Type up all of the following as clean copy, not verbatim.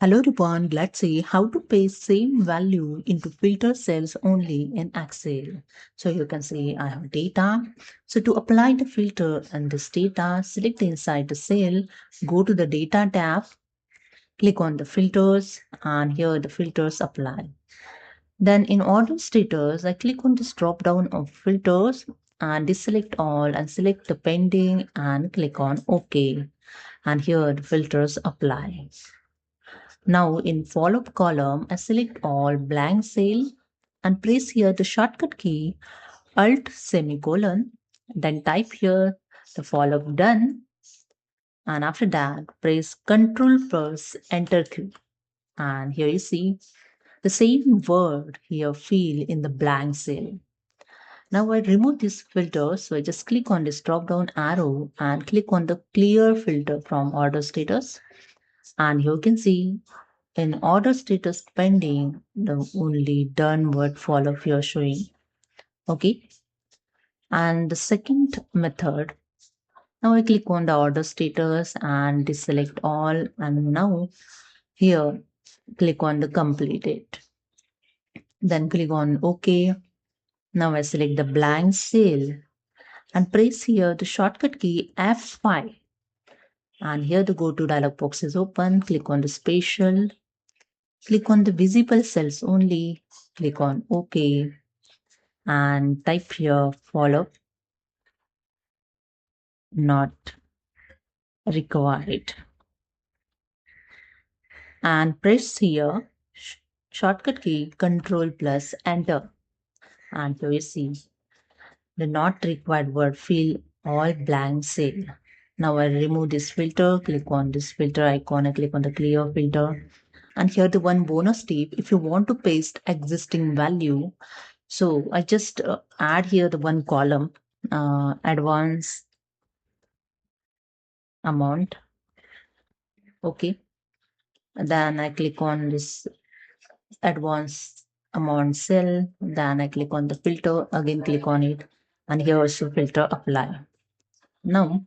Hello everyone, let's see how to paste same value into filter cells only in Excel. So you can see I have data. So to apply the filter and this data, select inside the cell, go to the data tab, click on the filters and here the filters apply. Then in order status, I click on this drop down of filters and deselect all and select the pending and click on OK. And here the filters apply. Now in follow-up column, I select all blank cell and press here the shortcut key Alt semicolon. Then type here the follow-up done. And after that, press Control plus Enter key. And here you see the same word here fill in the blank cell. Now I remove this filter. So I just click on this drop down arrow and click on the clear filter from order status. And you can see in order status pending, the only done word follow here showing. Okay. And the second method, now I click on the order status and deselect all. And now here, click on the completed. Then click on OK. Now I select the blank cell and press here the shortcut key F5. And here the go to dialog box is open. Click on the spatial. Click on the visible cells only. Click on OK. And type here follow not required and press here shortcut key control plus enter and here you see the not required word fill all blank cell. Now I remove this filter, click on this filter icon and click on the clear filter. And here the one bonus tip, if you want to paste existing value, so I just add here the one column advance amount. Okay. And then I click on this advanced amount cell. Then I click on the filter, again click on it. And here also filter apply. Now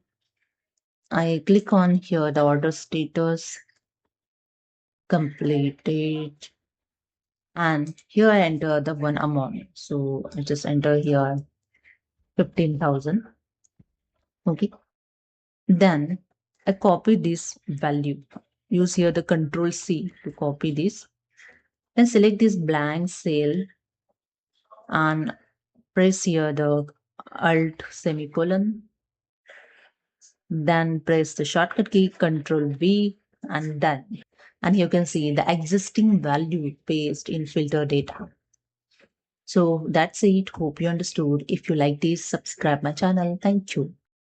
I click on here the order status completed. And here I enter the one amount. So I just enter here 15,000. Okay. Then I copy this value. Use here the Control C to copy this. Then select this blank cell and press here the Alt semicolon. Then press the shortcut key Control V and done. And you can see the existing value paste in filter data. So that's it. Hope you understood. If you like this, subscribe my channel. Thank you.